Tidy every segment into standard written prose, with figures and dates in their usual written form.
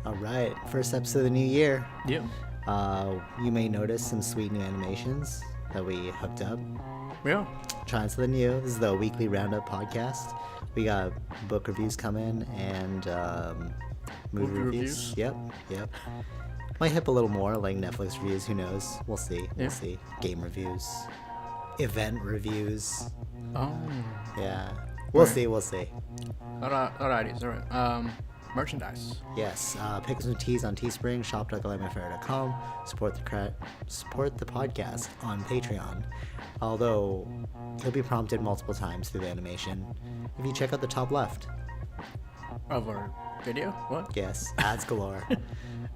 All right, first episode of the new year. Yep. You may notice some sweet new animations that we hooked up. Yeah. Trying something new. This is the weekly roundup podcast. We got book reviews coming and movie reviews. Yep. Might hit a little more like Netflix reviews. Who knows? We'll see. We'll see. Game reviews, event reviews. Oh. Yeah. We'll see. We'll see. Lot of ideas. All right. Merchandise. Yes, pick up some teas on Teespring, shop.glamaffair.com, support the podcast on Patreon, although you'll be prompted multiple times through the animation if you check out the top left. Of our video? What? Yes, ads galore.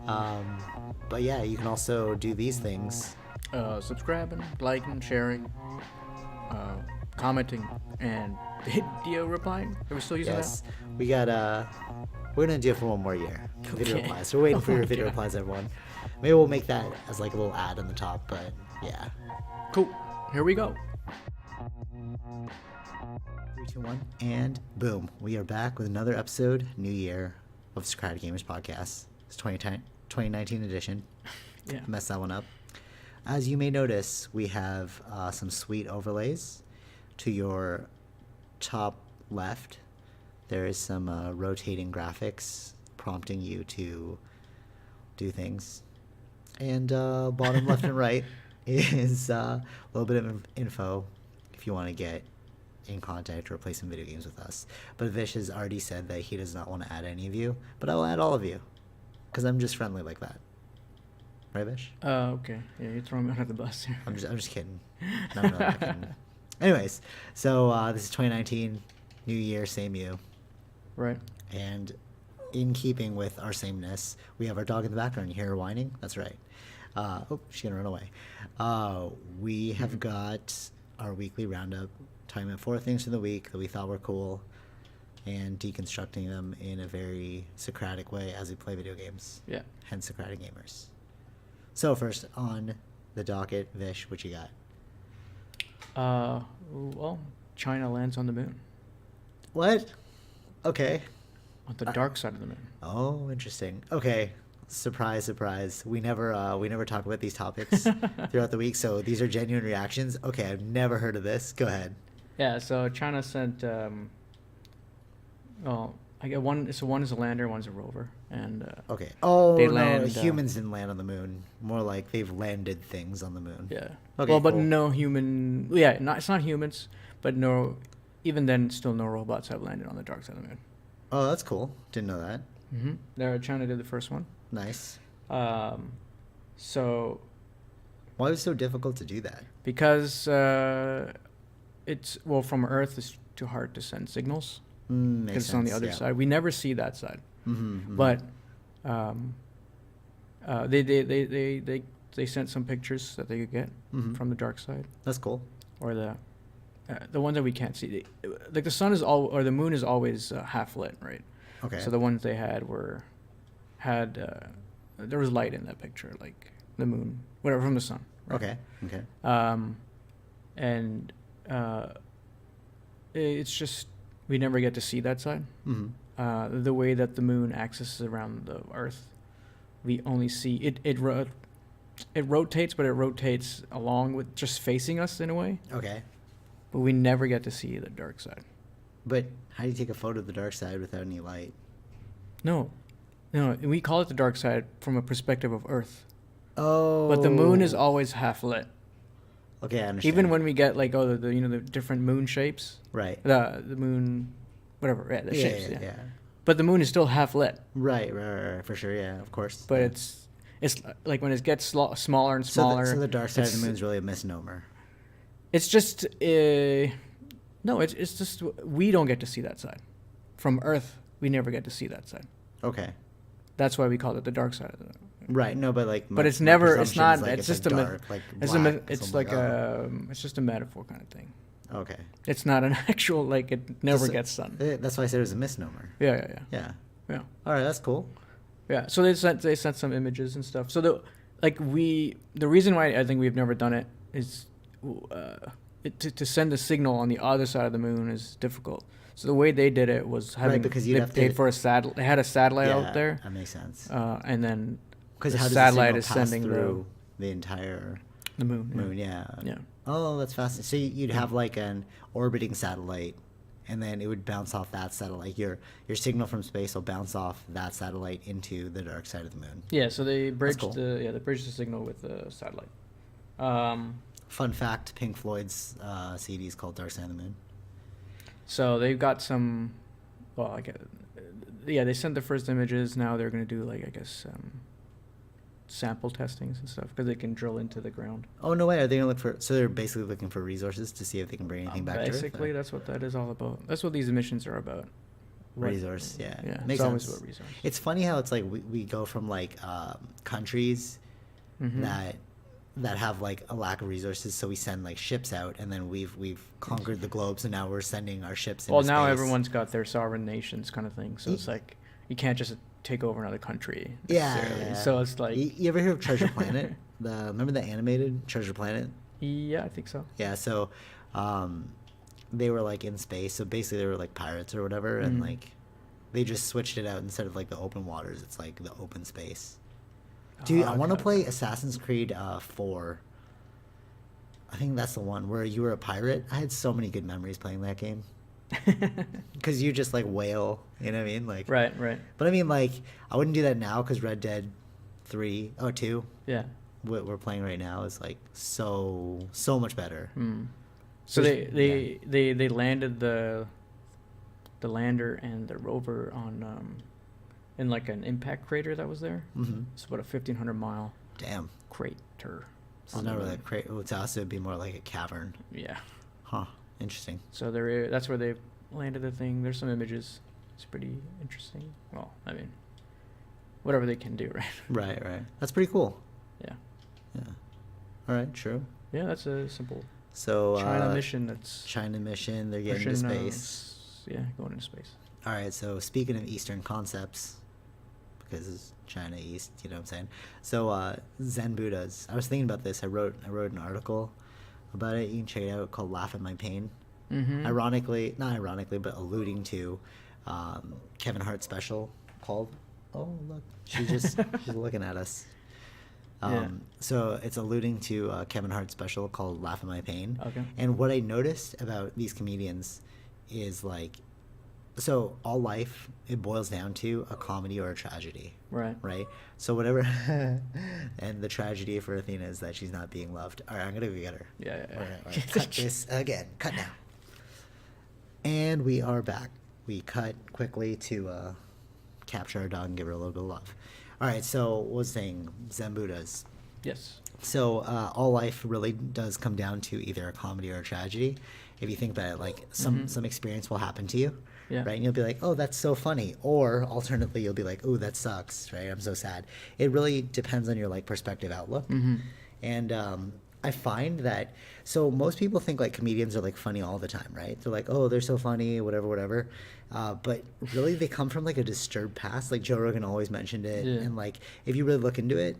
But yeah, you can also do these things. Subscribing, liking, sharing, commenting, and video replying. Are we still using Yes, we got we're gonna do it for one more year. Video replies. We're waiting for your video replies, everyone. Maybe we'll make that as like a little ad on the top, but yeah. Cool. Here we go. 3, 2, 1, and boom. We are back with another episode, new year, of Socratic Gamers Podcast. It's 2019 edition. Yeah. Messed that one up. As you may notice, we have some sweet overlays. To your top left, there is some rotating graphics prompting you to do things. And bottom left and right is a little bit of info if you want to get in contact or play some video games with us. But Vish has already said that he does not want to add any of you, but I will add all of you because I'm just friendly like that. Right, Vish? Okay. Yeah, you're throwing me under the bus here. I'm just kidding. No, I'm not kidding. Anyways, so this is 2019, new year, same you. Right. And in keeping with our sameness, we have our dog in the background. You hear her whining? That's right. Oh, she's going to run away. We have got our weekly roundup, talking about 4 things from the week that we thought were cool, and deconstructing them in a very Socratic way as we play video games. Yeah. Hence Socratic Gamers. So first on the docket, Vish, what you got? Well, China lands on the moon. What? Okay. On the dark side of the moon. Oh, interesting. Okay. Surprise. We never talk about these topics throughout the week, so these are genuine reactions. Okay, I've never heard of this. Go ahead. Yeah, so China sent I get one is a lander, one's a rover, and okay. Oh, they no, land, humans didn't land on the moon. More like they've landed things on the moon. Yeah. Okay, well, but cool. no human. Yeah, it's not humans, but no. Even then, still no robots have landed on the dark side of the moon. Oh, that's cool. Didn't know that. Mm-hmm. China did the first one. Nice. So. Why was it so difficult to do that? Because it's from Earth it's too hard to send signals. Because it's on the other side. We never see that side. But they sent some pictures that they could get from the dark side. That's cool. Or the ones that we can't see. Like the sun is the moon is always half lit, right? Okay. So the ones they had there was light in that picture, like the moon, whatever, from the sun. Right? Okay. And it's just we never get to see that side. The way that the moon axis is around the Earth, we only see it rotates, but it rotates along with just facing us in a way. Okay. But we never get to see the dark side. But how do you take a photo of the dark side without any light? No, we call it the dark side from a perspective of Earth. Oh. But the moon is always half lit. Okay, I understand. Even when we get like the different moon shapes. Right. The moon, whatever. Yeah, the shapes. Yeah. But the moon is still half lit. Right, for sure. Yeah, of course. But it's like when it gets smaller and smaller. So the dark side of the moon is really a misnomer. It's just no. It's just we don't get to see that side. From Earth, we never get to see that side. Okay. That's why we call it the dark side of the. Right. No, but like. But it's never. It's not. Like it's just like a. Dark, like it's black, it's like a. It's just a metaphor kind of thing. Okay. It's not an actual like it never gets sun. That's why I said it was a misnomer. Yeah. All right, that's cool. Yeah. So they sent some images and stuff. So the reason why I think we've never done it is to send a signal on the other side of the moon is difficult. So the way they did it was having because you'd they have paid to- for a satellite. They had a satellite Yeah, out there, that makes sense. and then Because the how does satellite the is signal pass sending through the entire the moon. moon? Yeah. Yeah. Oh, that's fascinating. So you'd have like an orbiting satellite, and then it would bounce off that satellite. Your signal from space will bounce off that satellite into the dark side of the moon. Yeah. So they bridged cool. they bridged the signal with the satellite. Fun fact: Pink Floyd's CD is called Dark Side of the Moon. So they've got some. Well, yeah, they sent the first images. Now they're going to do like I guess sample testings and stuff because they can drill into the ground. Oh no way! Are they gonna look for? So they're basically looking for resources to see if they can bring anything back to Earth. Basically, that's what that is all about. That's what these emissions are about. Resource, yeah. Yeah, Makes it's always sense. about resource. It's funny how it's like we go from like countries Mhm. that have like a lack of resources, so we send like ships out, and then we've conquered the globe, so now we're sending our ships into Well, now space. everyone's got their sovereign nations kind of thing, so it's like you can't just take over another country. necessarily. Yeah. So it's like you ever hear of Treasure Planet? Remember the animated Treasure Planet? yeah, I think so. Yeah, so they were like in space, so basically they were like pirates or whatever, and Mhm. like they just switched it out. Instead of like the open waters, it's like the open space. Oh, Dude, I okay, want to okay. play Assassin's Creed 4. I think that's the one where you were a pirate. I had so many good memories playing that game. Because you just like whale, you know what I mean? Like, Right. but I mean, like, I wouldn't do that now because Red Dead 2, Yeah. what we're playing right now, is like so much better. Mm. So There's- they landed the lander and the rover on in like an impact crater that was there. Mm-hmm. It's about a 1,500-mile Damn. crater. So it's on not the really moon. a crate. Well, to us, it would be more like a cavern. Yeah. Huh. Interesting. So that's where they landed the thing. There's some images. It's pretty interesting. Well, I mean, whatever they can do, right? Right. That's pretty cool. Yeah. Yeah. All right. True. Yeah, that's a simple So China mission. That's China mission. They're getting to pushing, space. yeah, going into space. All right, so speaking of Eastern concepts, because it's China East, you know what I'm saying? So Zen Buddhas. I was thinking about this. I wrote an article about it. You can check it out, called "Laugh at My Pain." Mm-hmm. Not ironically, but alluding to Kevin Hart's special called. Oh look, she's looking at us. Yeah. So it's alluding to Kevin Hart's special called "Laugh at My Pain." Okay. And what I noticed about these comedians is like, so all life, it boils down to a comedy or a tragedy, Right. right? So whatever, and the tragedy for Athena is that she's not being loved. All right, I'm gonna go get her. Yeah. All right, cut this again. Cut now. And we are back. We cut quickly to capture our dog and give her a little bit of love. All right, so what was saying Zen Buddhas. Yes. So all life really does come down to either a comedy or a tragedy. If you think about it, like some experience will happen to you, Yeah. right? And you'll be like, oh, that's so funny. Or alternatively, you'll be like, oh, that sucks, right? I'm so sad. It really depends on your like perspective outlook. Mm-hmm. And I find that, so most people think like comedians are like funny all the time, right? They're like, oh, they're so funny, whatever. But really they come from like a disturbed past. Like Joe Rogan always mentioned it. Yeah. And like, if you really look into it,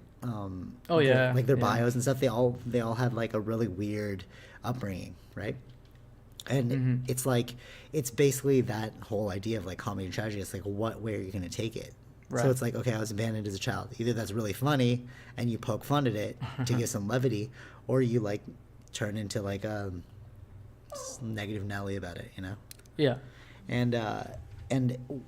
Oh, yeah, like their yeah. bios and stuff, they all had like a really weird upbringing, right? And Mhm. it's like, it's basically that whole idea of like comedy and tragedy. It's like, what way are you going to take it? Right. So it's like, okay, I was abandoned as a child. Either that's really funny and you poke fun at it to give some levity, or you like turn into like a negative Nelly about it, you know? Yeah. And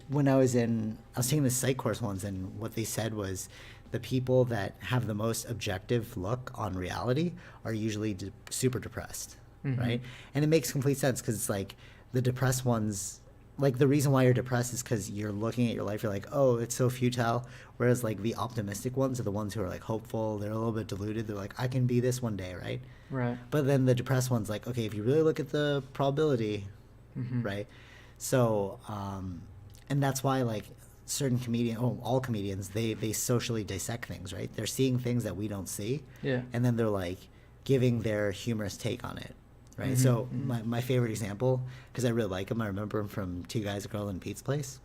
when I was taking the psych course once, and what they said was the people that have the most objective look on reality are usually super depressed, Mhm. right? And it makes complete sense because it's like the depressed ones, like the reason why you're depressed is because you're looking at your life, you're like, oh, it's so futile. Whereas like the optimistic ones are the ones who are like hopeful. They're a little bit deluded. They're like, I can be this one day, right? Right. But then the depressed one's like, okay, if you really look at the probability, Mhm. right? So, and that's why like all comedians, they socially dissect things, right? They're seeing things that we don't see, Yeah. and then they're like giving their humorous take on it, right? Mhm, So mhm. my favorite example, because I really like him, I remember him from Two Guys, a Girl, and Pete's Place,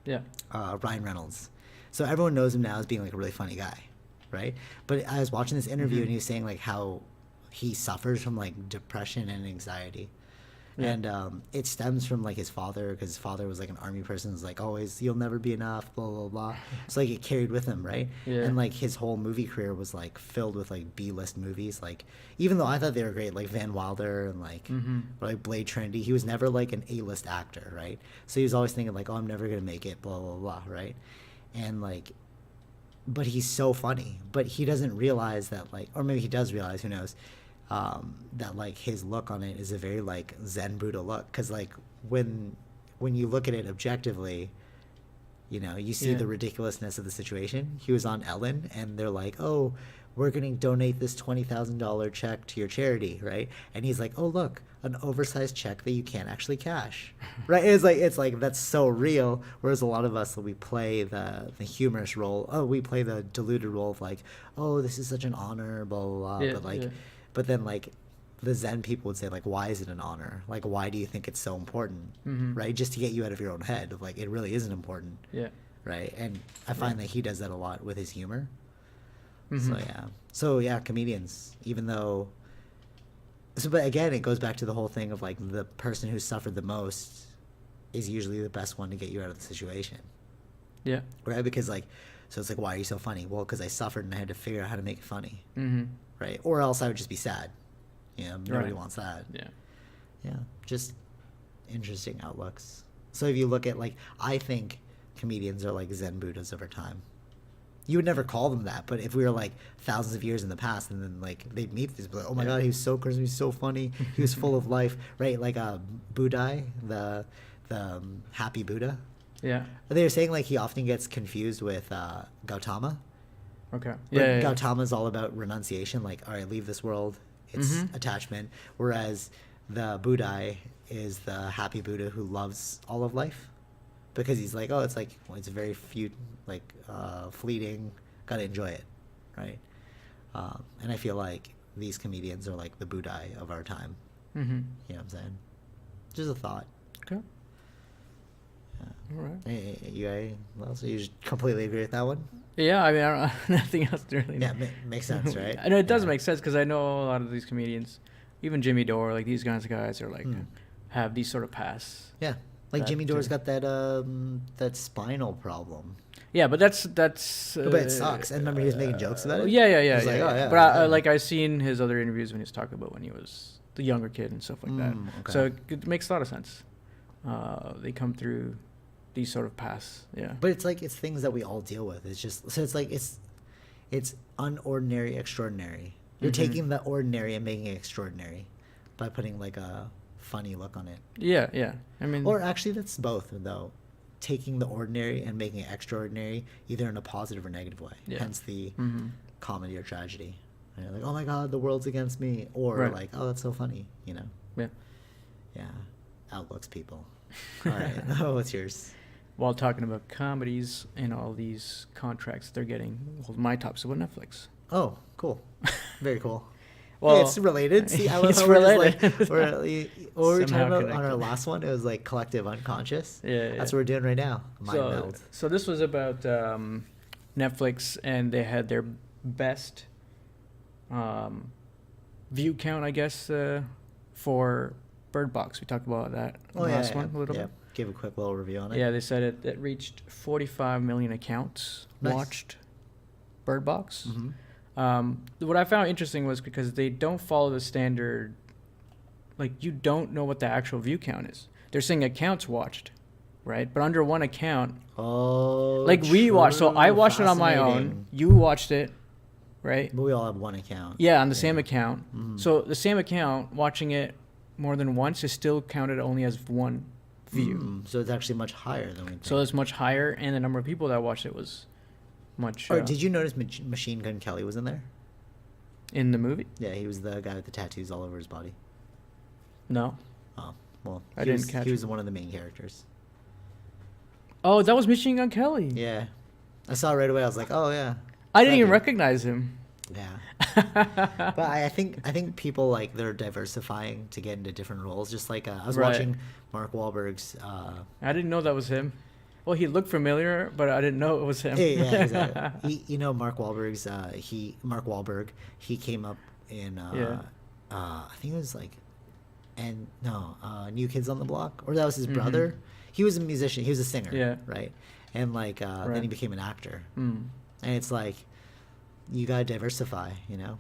Yeah. Ryan Reynolds. So everyone knows him now as being like a really funny guy, right? But I was watching this interview Mhm. and he was saying like how he suffers from like depression and anxiety. Yeah. And it stems from like his father, because his father was like an army person. Who's like, always, you'll never be enough, blah blah blah. So like it carried with him, right? Yeah. And like his whole movie career was like filled with like B-list movies. Like even though I thought they were great, like Van Wilder and like Blade Trinity, he was never like an A-list actor, right? So he was always thinking like, oh, I'm never gonna make it, blah blah blah, right? And like, but he's so funny, but he doesn't realize that, like, or maybe he does realize, who knows, that like his look on it is a very like Zen Buddha look, because like when you look at it objectively, you know, you see the ridiculousness of the situation. He was on Ellen, and they're like, oh, we're going to donate this $20,000 check to your charity, right? And he's like, oh, look, an oversized check that you can't actually cash, right? It's like that's so real. Whereas a lot of us, we play the humorous role. Oh, we play the deluded role of like, oh, this is such an honor, blah blah blah. But like, but then like the Zen people would say like, why is it an honor? Like, why do you think it's so important, right? Just to get you out of your own head of like, it really isn't important, right? And I find that he does that a lot with his humor. So yeah, comedians, even though, but again, it goes back to the whole thing of like, the person who suffered the most is usually the best one to get you out of the situation. Yeah. Right? Because like, so it's like, why are you so funny? Well, because I suffered and I had to figure out how to make it funny. Right? Or else I would just be sad. You know, nobody wants that. Yeah. Just interesting outlooks. So if you look at like, I think comedians are like Zen Buddhas over time. You would never call them that, but if we were like thousands of years in the past, and then like they'd meet these, like, oh my god, he was so charismatic, he was so funny, he was full of life, right? Like Buddhai, the happy Buddha. Yeah. They were saying like he often gets confused with Gautama. Okay. But Gautama is all about renunciation, like, all right, leave this world, it's attachment. Whereas the Buddhai is the happy Buddha who loves all of life. Because he's like, oh, it's like, well, it's very few, like, fleeting, gotta enjoy it, right? And I feel like these comedians are like the Buddhai of our time. You know what I'm saying? Just a thought. Okay. Yeah. All right. You just completely agree with that one? Yeah, I mean, I don't nothing else to really. Yeah, makes sense, right? I know it does make sense, because I know a lot of these comedians, even Jimmy Dore, like these kinds of guys are like, have these sort of pasts. Yeah. Like Jimmy Dore's got that spinal problem. Yeah, but that's. But it sucks. And remember, he was making jokes about it. Yeah. He's like, oh, yeah. But I seen his other interviews when he was talking about when he was the younger kid and stuff like that. Okay. So it makes a lot of sense. They come through these sort of paths. Yeah. But it's like, it's things that we all deal with. It's just, so it's like, it's unordinary, extraordinary. You're taking the ordinary and making it extraordinary by putting like a funny look on it. Yeah. I mean, or actually that's both though, taking the ordinary and making it extraordinary, either in a positive or negative way. Hence the comedy or tragedy. You know, like, oh my god, the world's against me, or like, oh, that's so funny, you know. Yeah. Outlooks, people. All right. Oh, what's yours? While talking about comedies and all these contracts they're getting, well, my top's about Netflix. Oh, cool. Very cool. Well, hey, it's related. See, I it's love related. What we were talking about connected. on our last one, it was like collective unconscious. Yeah. That's what we're doing right now. Mind meld. So this was about Netflix, and they had their best view count, I guess, for Bird Box. We talked about that last one a little bit. Give a quick little review on it. Yeah, they said it reached 45 million accounts watched Bird Box. What I found interesting was because they don't follow the standard, like, you don't know what the actual view count is. They're saying accounts watched, right? But under one account, like we watched. So I watched it on my own. You watched it, right? But we all have one account. Yeah, on the same account. So the same account, watching it more than once, is still counted only as one view. So it's actually much higher than we think. So it's much higher, and the number of people that watched it was much. Did you notice Machine Gun Kelly was in there? In the movie? Yeah, he was the guy with the tattoos all over his body. No. Oh, well, I didn't catch. He was one of the main characters. Oh, that was Machine Gun Kelly. Yeah, I saw it right away. I was like, oh yeah. I didn't even recognize him. Yeah. But I think people, like, they're diversifying to get into different roles. Just like I was watching Mark Wahlberg's. I didn't know that was him. Well, he looked familiar, but I didn't know it was him. Yeah, exactly. You know, Mark Wahlberg's. Mark Wahlberg. He came up in. I think it was like and no, New Kids on the Block, or that was his Mhm. brother. He was a musician. He was a singer. Yeah. Right. And like then he Right. became an actor. Mm. And it's like you gotta diversify. You know.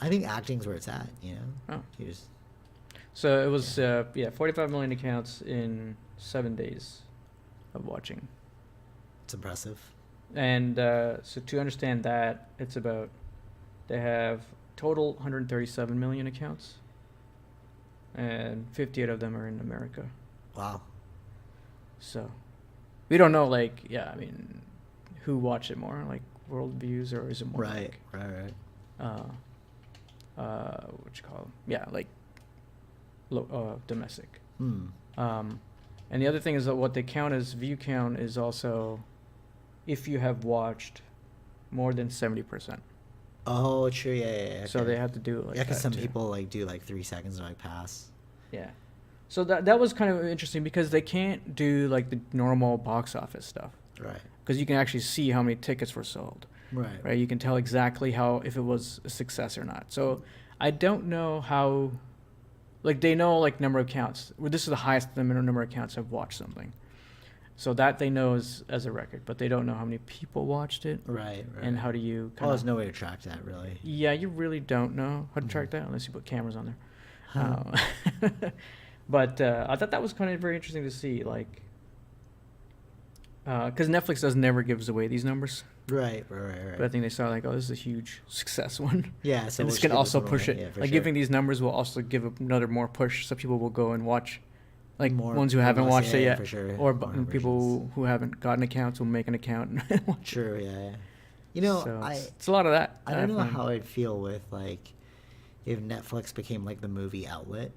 I think acting's where it's at. You know. Oh. You just, So it was 45 million accounts in 7 days of watching. it's impressive. And so to understand that, it's about, they have total 137 million accounts, and 58 of them are in America. Wow. So we don't know, like, yeah, I mean, who watched it more, like world views, or is it more Right. like, Right. what you call them? Yeah, like domestic. Hmm. And the other thing is that what they count as view count is also if you have watched more than 70%. Oh, true. Yeah. So okay. they have to do it like Yeah, because that some too. people like do like 3 seconds and like pass. Yeah. So that was kind of interesting because they can't do like the normal box office stuff, Right. because you can actually see how many tickets were sold, Right. right? You can tell exactly how, if it was a success or not. So I don't know how, like, they know like number of counts. Well, this is the highest number of counts have watched something. So that they know as a record, but they don't know how many people watched it, Right. and how do you Oh, kind there's of. no way to track that, really. Yeah, you really don't know how to track Mhm. that unless you put cameras on there. Huh. But I thought that was kind of very interesting to see, like, because Netflix never gives away these numbers. Right. But I think they saw like, oh, this is a huge success one, Yeah. So and we'll this can give also one push away. it. Yeah, for Like sure. giving these numbers will also give another more push, so people will go and watch, like More ones who haven't people, watched it yeah, yet, for sure. or More people who haven't gotten accounts will make an account and watch. True. Yeah. You know, So I it's a lot of that. I don't know find. how I'd feel with like if Netflix became like the movie outlet.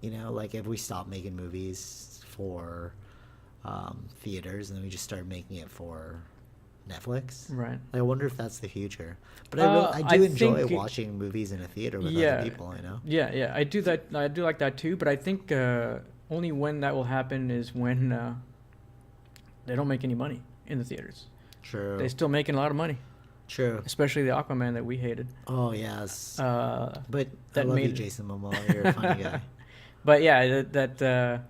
You know, like if we stopped making movies for theaters and then we just started making it for Netflix. Right. I wonder if that's the future. But I I do enjoy think watching movies in a theater with Yeah. other people. You know. Yeah, I do that. I do like that too. But I think only when that will happen is when they don't make any money in the theaters. True. They're still making a lot of money, True. especially the Aquaman that we hated. Oh yes. Uh, But I that love you, made- Jason Momoa. You're a funny guy. But yeah, that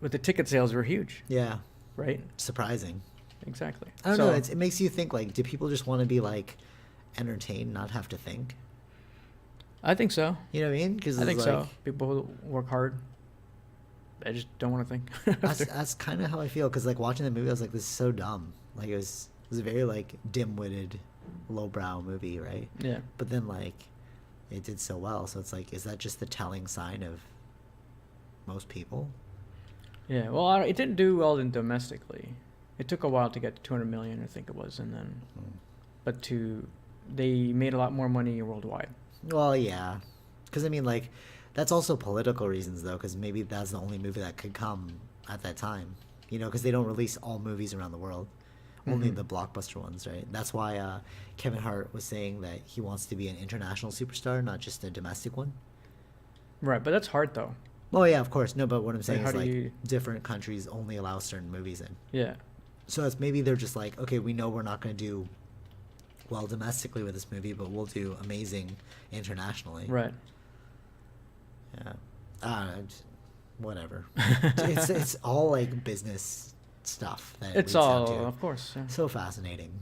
with the ticket sales were huge, Yeah. right? Surprising. Exactly. I don't So, know. It makes you think. Like, do people just want to be like entertained, not have to think? I think so. You know what I mean? Because I think like, so. People who work hard, they just don't want to think. That's kind of how I feel. Because like watching the movie, I was like, this is so dumb. Like it was a very like dim-witted, lowbrow movie, right? Yeah. But then like, it did so well. So it's like, is that just the telling sign of most people? Yeah. Well, it didn't do well in domestically. It took a while to get to 200 million, I think it was, and then, but they made a lot more money worldwide. Well, yeah. Because I mean, like, that's also political reasons though. Because maybe that's the only movie that could come at that time. You know, because they don't release all movies around the world. Only Mhm. the blockbuster ones, right? That's why Kevin Hart was saying that he wants to be an international superstar, not just a domestic one. Right, but that's hard though. Oh yeah, of course. No, but what I'm saying how is do like you- different countries only allow certain movies in. Yeah. So it's maybe they're just like, okay, we know we're not going to do well domestically with this movie, but we'll do amazing internationally. Right. Yeah. Whatever. it's all like business stuff that It's leads down all, to. of course. Yeah. So fascinating.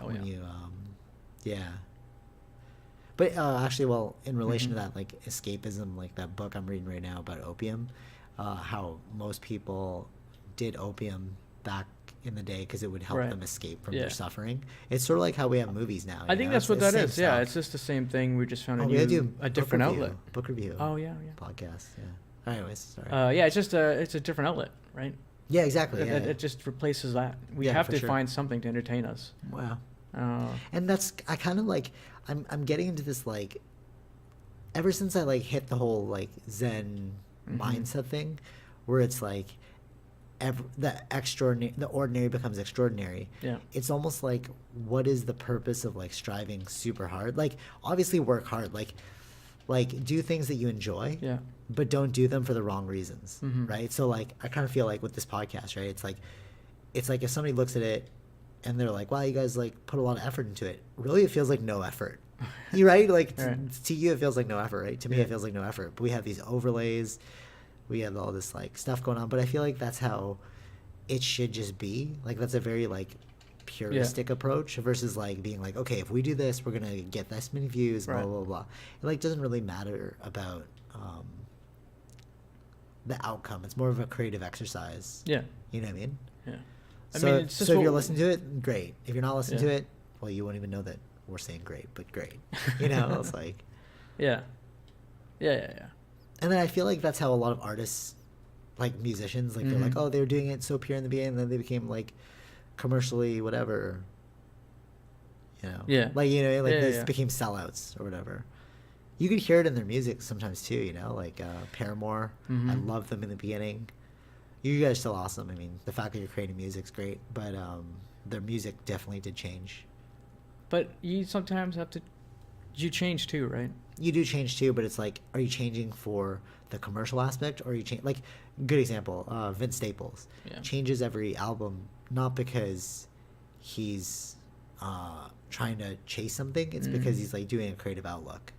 Oh, when yeah. you yeah. But actually, well, in relation Mhm. to that, like escapism, like that book I'm reading right now about opium, how most people did opium back in the day because it would help Right. them escape from Yeah. their suffering. It's sort of like how we have movies now. I you think know? that's what It's the that same is. Yeah, stuff. it's just the same thing. We just found Oh, we gotta do a book different review, outlet. Book review. Oh yeah, Podcast. Yeah. Anyways, sorry. yeah. It's just it's a different outlet, right? Yeah, exactly. It, Yeah, it just replaces that. We Yeah, have for to sure. find something to entertain us. Wow. Uh, And that's I kind of like I'm getting into this like ever since I like hit the whole like Zen Mhm. mindset thing, where it's like the ordinary becomes extraordinary. yeah. It's almost like what is the purpose of like striving super hard? Like obviously work hard, like do things that you enjoy, Yeah. but don't do them for the wrong reasons, Mhm. right? So like I kind of feel like with this podcast, right? It's like if somebody looks at it and they're like, wow, you guys like put a lot of effort into it. Really, it feels like no effort. You're right. Like Right. to you, it feels like no effort, right? To me, Yeah. it feels like no effort. But we have these overlays, we have all this like stuff going on. But I feel like that's how it should just be. Like that's a very like puristic approach versus like being like, okay, if we do this, we're gonna get this many views, blah Right. blah blah. It like doesn't really matter about the outcome. It's more of a creative exercise. Yeah. You know what I mean? Yeah. So, it's just so if what- you're listening to it, great. If you're not listening Yeah. to it, well, you won't even know that we're saying great, but great. You know, it's like. Yeah. Yeah. And then I feel like that's how a lot of artists, like musicians, like they're like, Mhm. oh, they were doing it so pure in the beginning, and then they became like commercially whatever. You know. Yeah. Like like Yeah, they yeah. became sellouts or whatever. You could hear it in their music sometimes too. You know, like Paramore. I Mhm. loved them in the beginning. You guys are still awesome. I mean, the fact that you're creating music's great, but their music definitely did change. But you sometimes have to. You change too, right? You do change too, but it's like, are you changing for the commercial aspect, or are you change? Like, good example, Vince Staples Yeah. changes every album not because he's trying to chase something. It's because Mhm. he's like doing a creative outlook.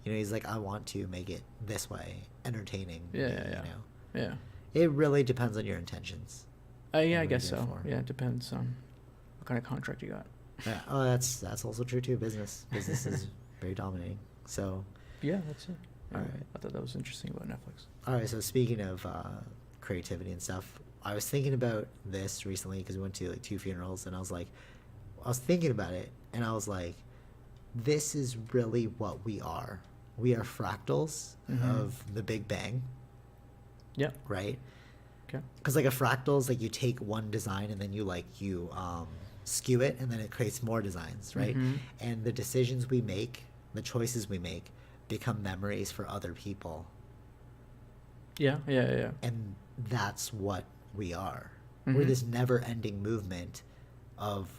You know, he's like, I want to make it this way, entertaining. Yeah, me, yeah, yeah. You know, Yeah. it really depends on your intentions. Yeah, what I you guess do it so. for. Yeah, it depends on what kind of contract you got. Yeah. Oh, that's also true too. Business is very dominating. So. Yeah, that's it. Yeah, Alright. I thought that was interesting about Netflix. All right, so speaking of creativity and stuff, I was thinking about this recently because we went to like 2 funerals, and I was thinking about it, and I was like, this is really what we are. We are fractals Mhm. of the Big Bang, Yeah. right? Okay. Because like a fractal is like you take one design and then you skew it, and then it creates more designs, right? Mhm. And the decisions we make, the choices we make, become memories for other people. Yeah. And that's what we are. Mhm. We're this never-ending movement of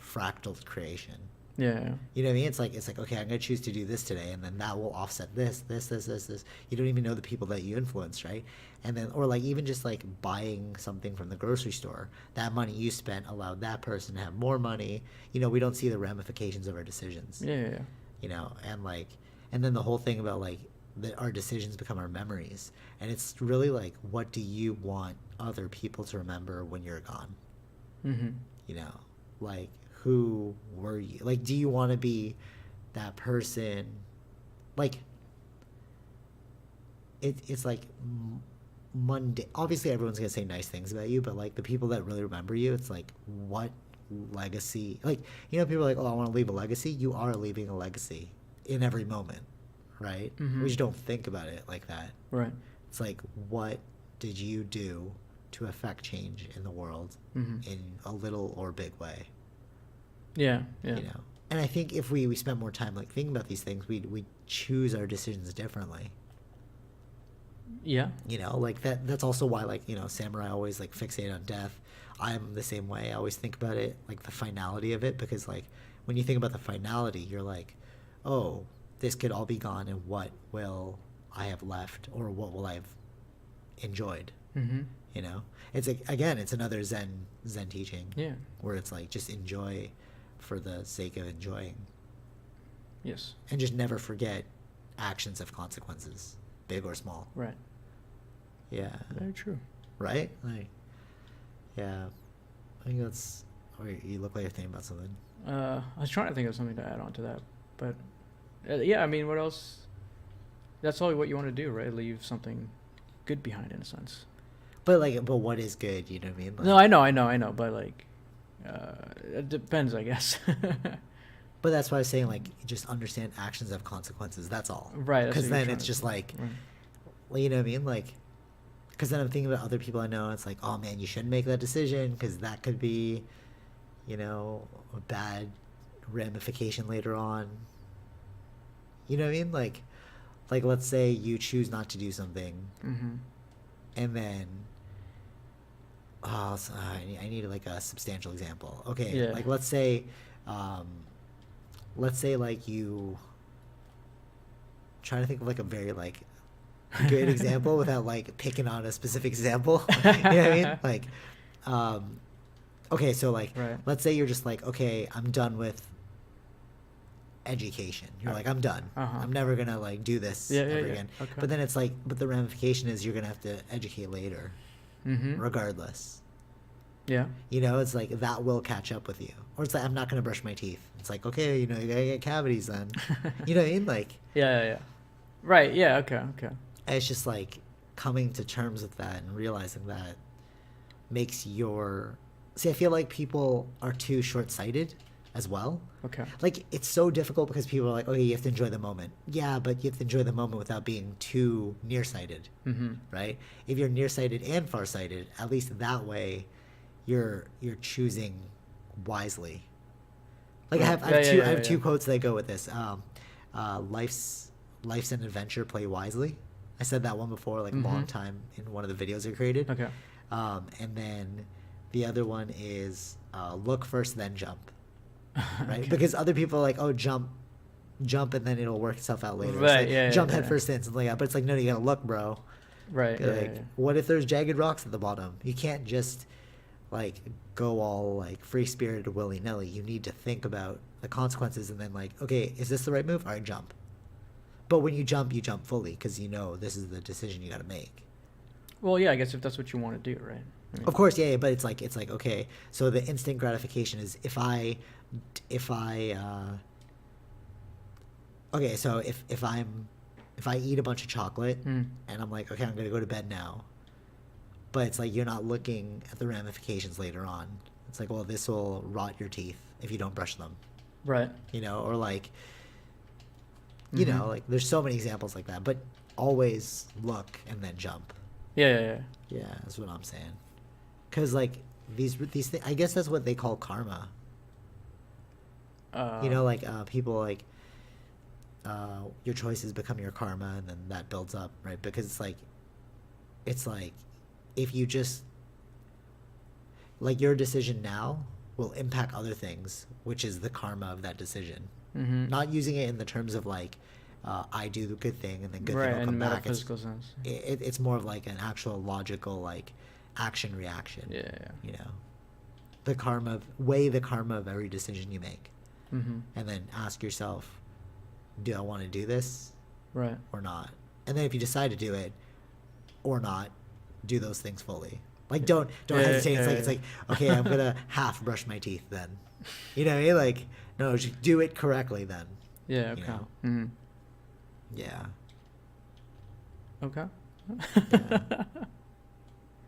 fractal creation. Yeah. You know what I mean? It's like okay, I'm gonna choose to do this today, and then that will offset this. You don't even know the people that you influence, right? And then, or like even just like buying something from the grocery store, that money you spent allowed that person to have more money. You know, we don't see the ramifications of our decisions. Yeah. You know, and then the whole thing about like that our decisions become our memories, and it's really like, what do you want other people to remember when you're gone? Mhm. You know, like, who were you? Like, do you want to be that person? Like, it's like mundane. Obviously everyone's gonna say nice things about you, but like the people that really remember you, it's like, what legacy? Like, you know, people are like, oh, I want to leave a legacy. You are leaving a legacy in every moment, right? Mhm. We just don't think about it like that. Right. It's like, what did you do to affect change in the world Mhm. in a little or big way? Yeah. You know, and I think if we spend more time like thinking about these things, we choose our decisions differently. Yeah. You know, like that's also why, like, you know, samurai always like fixate on death. I'm the same way. I always think about it like the finality of it, because like when you think about the finality, you're like, oh, this could all be gone, and what will I have left, or what will I have enjoyed? Mhm. You know, it's like, again, it's another Zen teaching. Yeah. Where it's like, just enjoy for the sake of enjoying, Yes. and just never forget actions have consequences, big or small. Right. Yeah. Very true. Right? Like, yeah. I think that's. Or you look like you're thinking about something. I was trying to think of something to add on to that, but yeah, I mean, what else? That's all what you want to do, right? Leave something good behind, in a sense. But what is good? You know what I mean? Like, No, I know, but like, it depends, I guess. But that's why I was saying, like, just understand actions have consequences. That's all. Right. that's Because what you're then trying it's to just say. like, Right. well, you know what I mean? Like, because then I'm thinking about other people I know. And it's like, oh man, you shouldn't make that decision because that could be, you know, a bad ramification later on. You know what I mean? Like let's say you choose not to do something, Mm-hmm. and then, I need like a substantial example. Okay, Yeah. like let's say like you. Trying to think of like a very like good example without like picking on a specific example. You know what I mean? Like, okay, so like, Right. let's say you're just like, okay, I'm done with education. You're like, I'm done. Uh-huh. I'm never gonna like do this Yeah, ever yeah. again. Okay. But then it's like, but the ramification is you're gonna have to educate later, regardless. Yeah. You know, it's like that will catch up with you. Or it's like, I'm not gonna brush my teeth. It's like, okay, you know, you gotta get cavities then. You know what I mean? Like, Yeah. Right. Yeah. Okay. it's just like coming to terms with that and realizing that makes your. See, I feel like people are too short-sighted as well. Okay. Like, it's so difficult because people are like, okay, you have to enjoy the moment. Yeah, but you have to enjoy the moment without being too nearsighted, right? If you're nearsighted and farsighted, at least that way, you're choosing wisely. Like, I have two quotes that go with this. Life's an adventure, play wisely. I said that one before, like a long time in one of the videos I created. Okay. And then the other one is look first, then jump. Right? Okay. Because other people are like, oh, jump, and then it'll work itself out later. Right, It's like, jump head yeah. first in, something like that. But it's like, no, you gotta look, bro. Right. Like, what if there's jagged rocks at the bottom? You can't just like go all like free spirited willy nilly. You need to think about the consequences and then like, okay, is this the right move? All right, jump. But when you jump fully because you know this is the decision you got to make. Well, yeah, I guess if that's what you want to do, right? I mean, Of course, yeah, but it's like okay. So the instant gratification is if I okay, so if I eat a bunch of chocolate and I'm like, okay, I'm gonna go to bed now, but it's like you're not looking at the ramifications later on. It's like, well, this will rot your teeth if you don't brush them, Right. you know, or like, you know, like there's so many examples like that. But always look and then jump. Yeah. Yeah, that's what I'm saying. Because like these things, I guess that's what they call karma. You know, like people like your choices become your karma, and then that builds up, right? Because it's like if you just like your decision now will impact other things, which is the karma of that decision. Not using it in the terms of like I do the good thing and then good thing will come back. Metaphysical sense. It's more of like an actual logical like action reaction. Yeah. You know, the karma weigh the karma of every decision you make, and then ask yourself, do I want to do this, Right. or not? And then if you decide to do it or not, do those things fully. Like don't hesitate. It's like okay, I'm gonna half brush my teeth then. You know what I mean? Like no, just do it correctly then. Yeah. You Okay. know? Yeah. Okay. Yeah.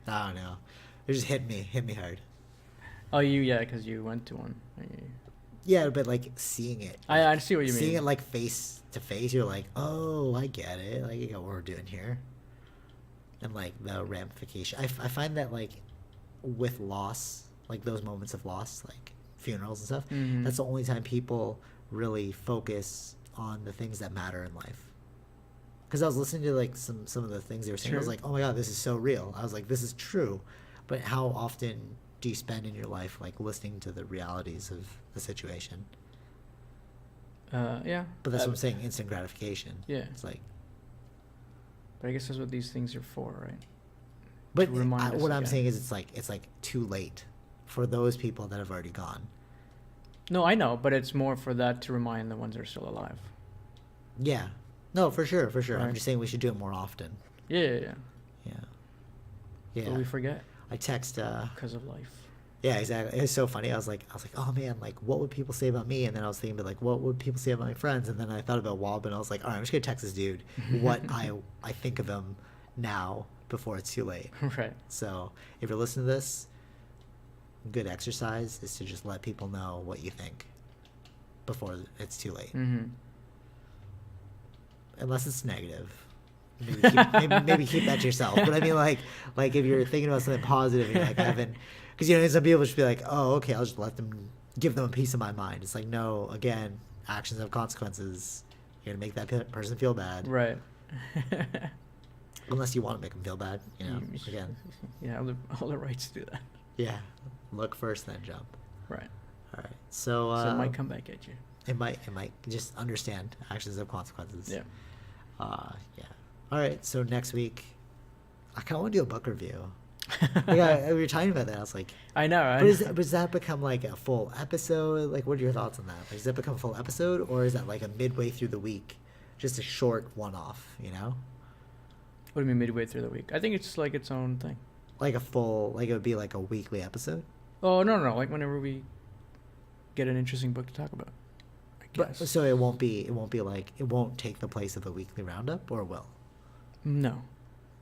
I don't know. It just hit me hard. Oh, because you went to one. Yeah, but like seeing it. I see what you mean. Seeing it like face to face, you're like, oh, I get it. Like, I get what we're doing here. And like the ramification. I find that like with loss, like those moments of loss, like funerals and stuff, that's the only time people really focus on the things that matter in life. Because I was listening to like some of the things they were saying. I was like, oh my god, this is so real. I was like, this is true. But how often do you spend in your life like listening to the realities of the situation? Yeah. But that's what I'm saying, instant gratification. Yeah. It's like, But I guess that's what these things are for, right? but To remind us what I'm again. saying is it's like too late for those people that have already gone. No, I know, but it's more for that to remind the ones that are still alive. Yeah. No, for sure. I'm Right. just saying we should do it more often. Yeah. Yeah. But we forget I text because of life. yeah, exactly. It was so funny. I was like, oh man, like what would people say about me? And then I was thinking about like what would people say about my friends? And then I thought about Wob and I was like, all right, I'm just gonna text this dude what I think of him now before it's too late. Right. So if you're listening to this, good exercise is to just let people know what you think before it's too late. Unless it's negative. Maybe keep that to yourself. But I mean, like if you're thinking about something positive, and you're like, I haven't, because you know, some people just be like, oh, okay, I'll just give them a piece of my mind. It's like, no, again, actions have consequences. You're gonna make that person feel bad, Right. unless you want to make them feel bad. You know, You- again, Yeah, all the rights to do that. yeah, look first, then jump. Right. All right, so So it might come back at you. it might just understand actions have consequences. Yeah. Yeah. All right, so next week, I kind of want to do a book review. We were talking about that. I was like, I know. but does that become like a full episode? Like, what are your thoughts on that? Like, does that become a full episode, or is that like a midway through the week, just a short one-off? You know? What do you mean midway through the week? I think it's like its own thing. Like a full, like it would be like a weekly episode. Oh no! Like whenever we get an interesting book to talk about. I guess. But so it won't be like it won't take the place of a weekly roundup, or will? No.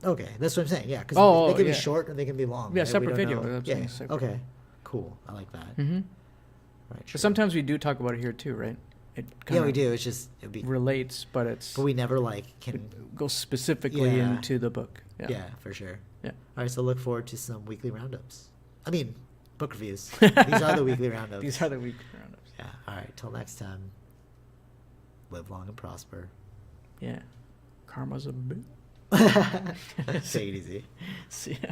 Okay, that's what I'm saying. Yeah, because they can be short or they can be long. Yeah, right? separate We don't video. know. That's Yeah. separate. Okay. Cool. I like that. Mm-hmm. Right. True. But sometimes we do talk about it here too, right? It Yeah, we do. It's just it'd be. relates, but it's. But we never like can. It goes specifically Yeah. into the book. Yeah, for sure. Yeah. All right, so look forward to some weekly roundups. I mean, book reviews. These are the weekly roundups. These are the weekly roundups. Yeah. All right. Till next time. Live long and prosper. Yeah. Karma's a bitch. Take it easy. See ya.